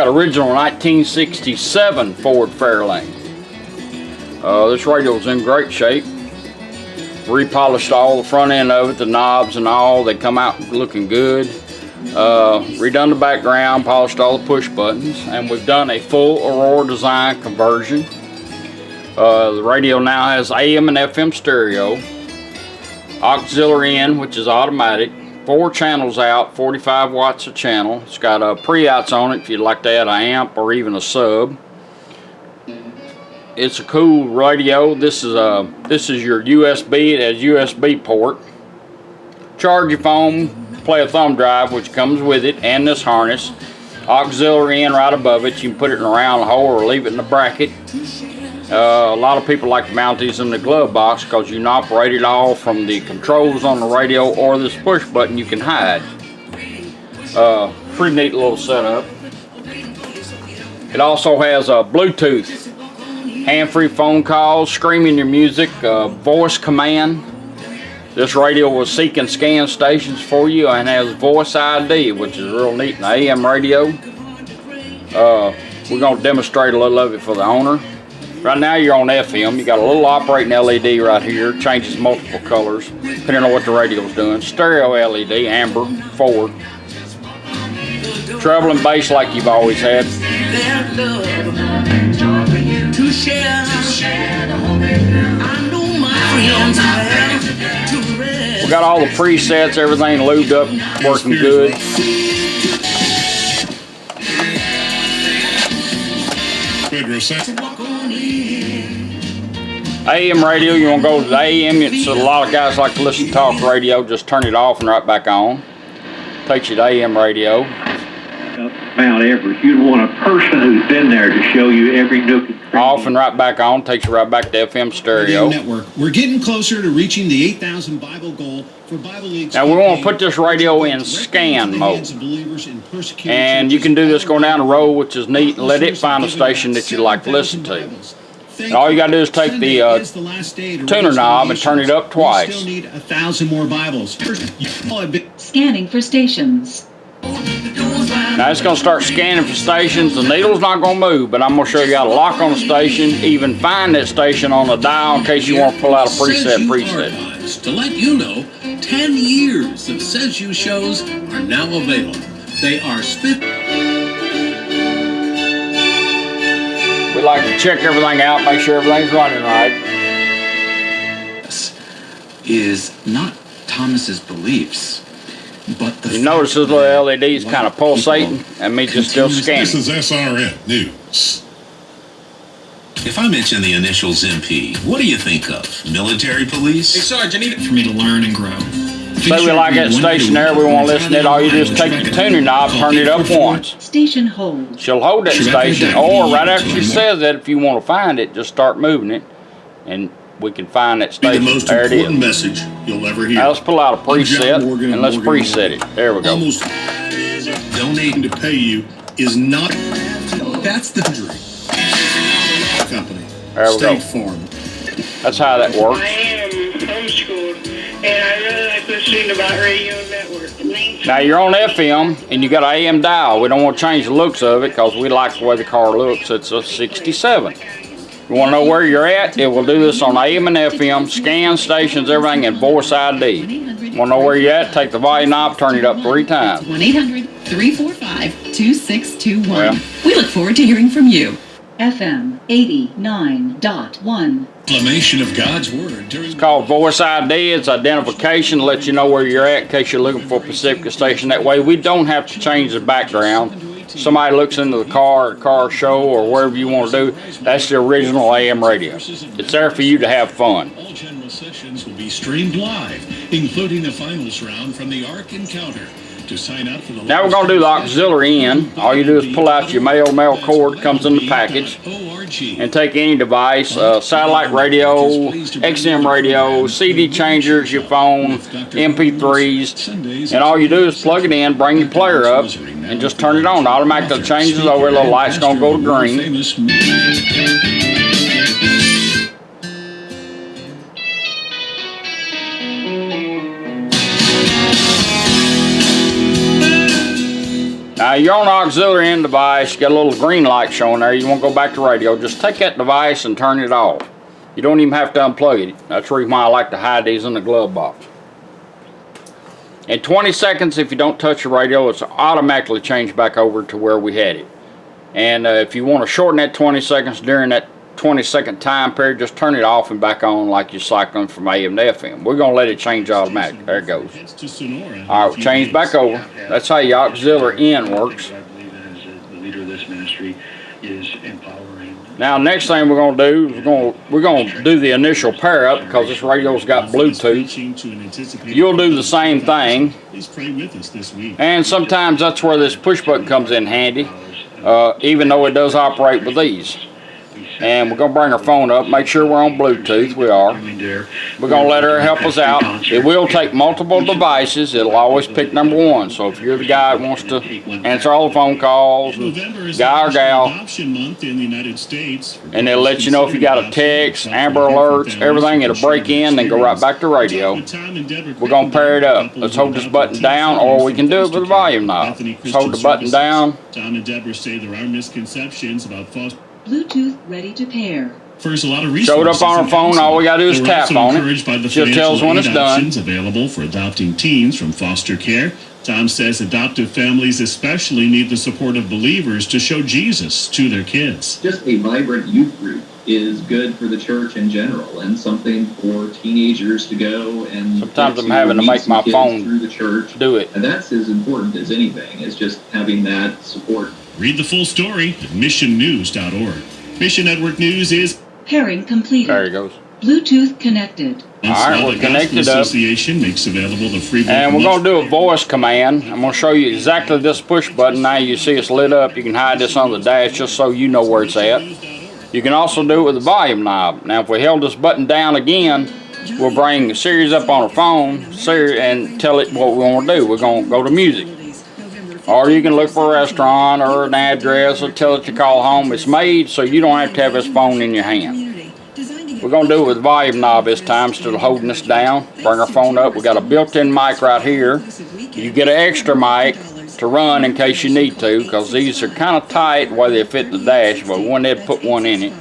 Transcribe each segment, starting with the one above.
Got original 1967 Ford Fairlane. This radio is in great shape. Repolished all the front end of it, the knobs and all. They come out looking good. Redone the background, polished all the push buttons, and we've done a full Aurora Design conversion. The radio now has AM and FM stereo, auxiliary in, which is automatic, 4 channels out, 45 watts a channel. It's got pre-outs on it if you'd like to add an amp or even a sub. It's a cool radio. This is your USB. It has USB port. Charge your phone, play a thumb drive, which comes with it, and this harness. Auxiliary in right above it. You can put it in a round hole or leave it in a bracket. A lot of people like to mount these in the glove box because you can operate it all from the controls on the radio or this push button you can hide. Pretty neat little setup. It also has a Bluetooth, hand-free phone calls, streaming your music, voice command. This radio will seek and scan stations for you and has voice ID, which is real neat in the AM radio. We're going to demonstrate a little of it for the owner. Right now you're on FM. You got a little operating LED right here. Changes multiple colors depending on what the radio's doing. Stereo LED, amber, forward. Treble and bass like you've always had. We got all the presets, everything lubed up, working good. AM radio, you want to go to the AM. It's a lot of guys like to listen to talk radio. Just turn it off and right back on. Takes you to AM radio. Mount Everest, you'd want a person who's been there to show you every nook and cranny. Off and right back on. Takes you right back to FM stereo. Network. We're getting closer to reaching the 8,000 Bible goal for Bible League's. Now we want to put this radio in scan mode. And you can do this going down the road, which is neat, and let it find a station that you like to listen to. And all you got to do is take the tuner knob and turn it up twice. Still need 1,000 more Bibles. Scanning for stations. Now it's going to start scanning for stations. The needle's not going to move, but I'm going to show you how to lock on a station, even find that station on the dial in case you want to pull out a preset. To let you know, 10 years of Says You shows are now available. They are We like to check everything out, make sure everything's running right. This is not Thomas's beliefs, but the you notice those little LEDs kind of pulsating, and me just still scanning. This is SRN News. If I mention the initials MP, what do you think of? Military police? Hey, Sarge, I need it for me to learn and grow. Say we like that station there, we want to listen to it, all you do is take the tuner knob, turn it up once. Station hold. She'll hold that station, or right after she says that, if you want to find it, just start moving it, and we can find that station. The most there it important is. message you'll ever hear. Now let's pull out a preset, and let's preset it. There we go. Almost donating to pay you is not. That's the dream. Company. There we go. State Farm. That's how that works. I am homeschooled, and I really like listening about radio network. Now you're on FM, and you got an AM dial. We don't want to change the looks of it because we like the way the car looks. It's a 67. You want to know where you're at? It will do this on AM and FM, scan stations, everything, and voice ID. You want to know where you're at? Take the volume knob, turn it up 3 times. 1-800-345-2621. Well. We look forward to hearing from you. FM 89.1. Proclamation of God's Word during. It's called voice ID. It's identification to let you know where you're at in case you're looking for a Pacifica station. That way we don't have to change the background. Somebody looks into the car show or wherever you want to do, that's the original AM radio. It's there for you to have fun. All general sessions will be streamed live, including the finals round from the Ark Encounter. To sign up for the now we're going to do the auxiliary in. All you do is pull out your male cord, comes in the package, and take any device, satellite radio, XM radio, CD changers, your phone, MP3s, and all you do is plug it in, bring your player up, and just turn it on. It automatically changes over, a little light's going to go to green. Now you're on the auxiliary end device, you got a little green light showing there, you want to go back to radio, just take that device and turn it off. You don't even have to unplug it. That's the reason why I like to hide these in the glove box. In 20 seconds, if you don't touch the radio, it's automatically changed back over to where we had it. And if you want to shorten that 20 seconds during that 20-second time period, just turn it off and back on like you're cycling from AM to FM. We're going to let it change automatically. There it goes. Alright, we'll change back over. That's how your auxiliary in works. I believe as the leader of this ministry is empowering. Now, next thing we're going to do is we're going to do the initial pair up because this radio's got Bluetooth. You'll do the same thing. And sometimes that's where this push button comes in handy, even though it does operate with these. And we're going to bring our phone up, make sure we're on Bluetooth. We are. We're going to let her help us out. It will take multiple devices. It'll always pick number one. So if you're the guy that wants to answer all the phone calls, guy or gal, and it'll let you know if you got a text, Amber Alerts, everything, it'll break in, then go right back to radio. We're going to pair it up. Let's hold this button down, or we can do it with the volume knob. Let's hold the button down. Tom and Deborah say there are misconceptions about false. Bluetooth ready to pair. First, a lot of showed up on our phone. All we gotta do is tap on it. She'll tell us when it's done. Available for adopting teens from foster care. Tom says adoptive families especially need the support of believers to show Jesus to their kids. Just a vibrant youth group is good for the church in general, and something for teenagers to go and sometimes I'm having to make my phone through the church do it. And that's as important as anything, is just having that support. Read the full story at missionnews.org. Mission Network News is Pairing completed. There he goes. Bluetooth connected. Alright, we're connected up. Association makes available the free and we're going to do a voice command. I'm going to show you exactly this push button. Now you see it's lit up. You can hide this on the dash just so you know where it's at. You can also do it with the volume knob. Now if we held this button down again, we'll bring Siri's up on our phone and tell it what we want to do. We're going to go to music. Or you can look for a restaurant or an address or tell it to call home. It's made so you don't have to have this phone in your hand. We're going to do it with the volume knob this time instead of holding this down. Bring our phone up. We got a built-in mic right here. You get an extra mic to run in case you need to, because these are kind of tight the way they fit the dash, but we wanted to put one in it.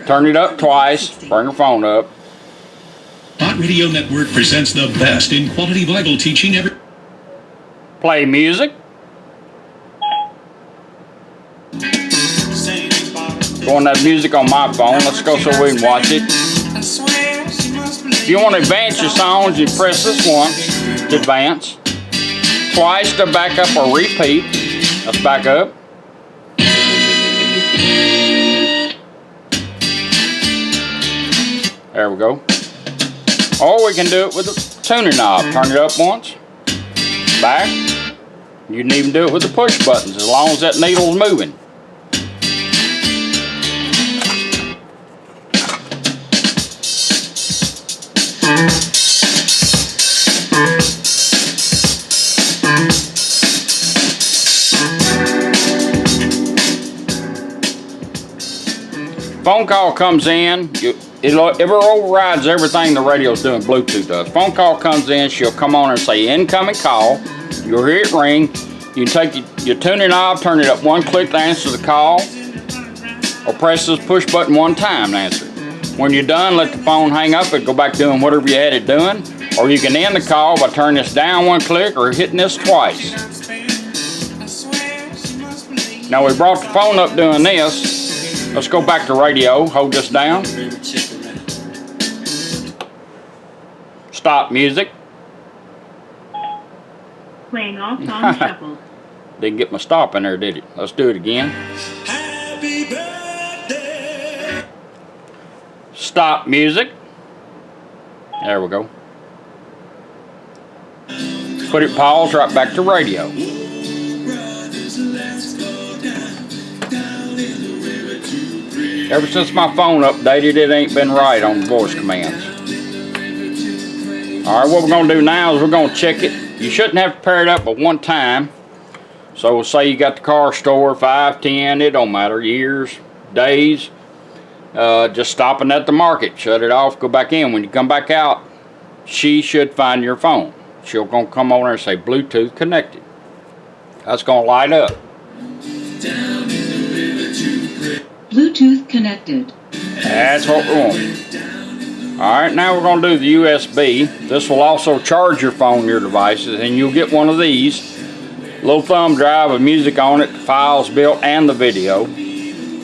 Turn it up twice. Bring our phone up. Hot Radio Network presents the best in quality Bible teaching ever. Play music. Going that music on my phone. Let's go so we can watch it. If you want to advance your songs, you press this once to advance, twice to back up or repeat. Let's back up. There we go. Or we can do it with the tuner knob. Turn it up once, back. You can even do it with the push buttons as long as that needle's moving. Phone call comes in, it overrides everything the radio's doing, Bluetooth does. Phone call comes in, she'll come on and say incoming call. You'll hear it ring. You can take your tuning knob, turn it up one click to answer the call, or press this push button one time to answer it. When you're done, let the phone hang up and go back doing whatever you had it doing. Or you can end the call by turning this down one click or hitting this twice. Now we brought the phone up doing this. Let's go back to radio. Hold this down. Stop music. Playing all songs shuffled. Didn't get my stop in there, did it? Let's do it again. Happy birthday. Stop music. There we go. Put it pause right back to radio. Ever since my phone updated, it ain't been right on voice commands. Alright, what we're going to do now is we're going to check it. You shouldn't have to pair it up but one time. So we'll say you got the car store, 5, 10, it don't matter, years, days. Just stopping at the market, shut it off, go back in. When you come back out, she should find your phone. She'll gonna come over and say Bluetooth connected. That's going to light up. Bluetooth connected. That's what we want. Alright, now we're going to do the USB. This will also charge your phone, your devices, and you'll get one of these. Little thumb drive with music on it, files built, and the video.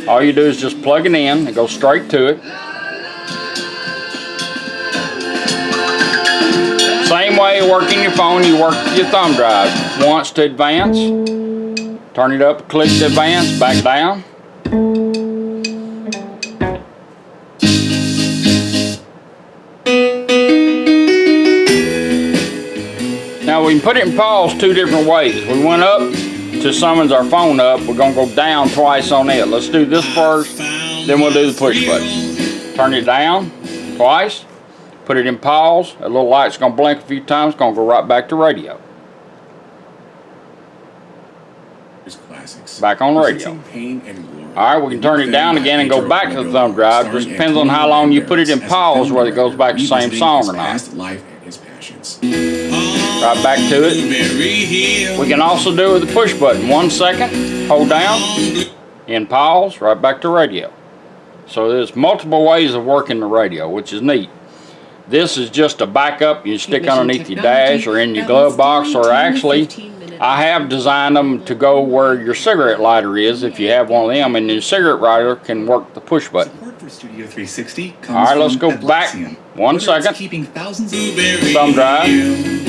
All you do is just plug it in and go straight to it. Same way working your phone, you work your thumb drive. Once to advance, turn it up, click to advance, back down. Now we can put it in pause two different ways. We went up to summons our phone up. We're going to go down twice on it. Let's do this first, then we'll do the push button. Turn it down twice, put it in pause. A little light's going to blink a few times, going to go right back to radio. Back on radio. Alright, we can turn it down again and go back to the thumb drive. Just depends on how long you put it in pause, whether it goes back to the same song or not. Right back to it. We can also do it with the push button. 1 second, hold down, in pause, right back to radio. So there's multiple ways of working the radio, which is neat. This is just a backup you stick underneath your dash or in your glove box, or actually I have designed them to go where your cigarette lighter is if you have one of them, and your cigarette lighter can work the push button. Alright, let's go back 1 second. Thumb drive.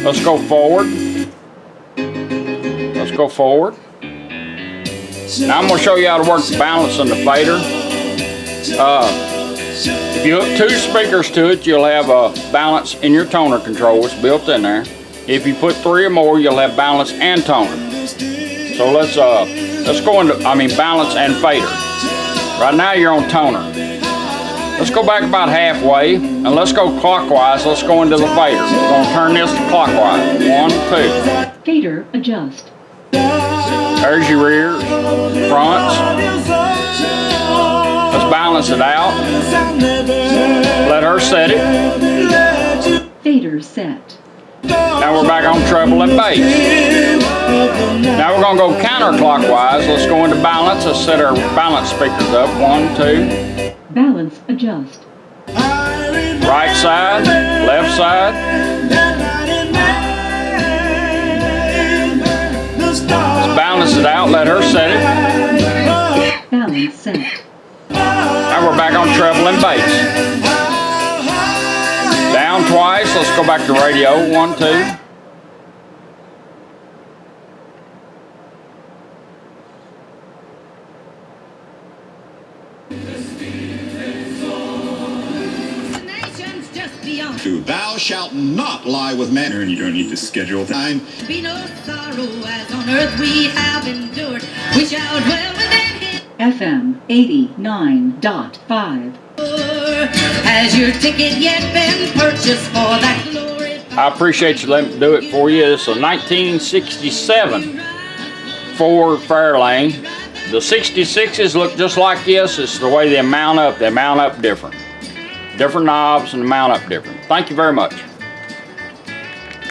Let's go forward. Let's go forward. Now I'm going to show you how to work the balance and the fader. If you hook 2 speakers to it, you'll have a balance in your toner control. It's built in there. If you put 3 or more, you'll have balance and toner. So let's go into balance and fader. Right now you're on toner. Let's go back about halfway and let's go clockwise. Let's go into the fader. We're going to turn this to clockwise. 1, 2. Fader adjust. There's your rears, fronts. Let's balance it out. Let her set it. Fader set. Now we're back on treble and bass. Now we're going to go counterclockwise. Let's go into balance. Let's set our balance speakers up. 1, 2. Balance adjust. Right side, left side. Let's balance it out. Let her set it. Balance set. Now we're back on treble and bass. Down twice. Let's go back to radio. 1, 2. Thou shalt not lie with men. And you don't need to schedule time. Be no sorrow as on earth we have endured. We shall dwell within him. FM 89.5. Has your ticket yet been purchased for that glory? I appreciate you letting me do it for you. It's a 1967 Ford Fairlane. The 66s look just like this. It's the way they mount up. They mount up different. Different knobs and mount up different. Thank you very much.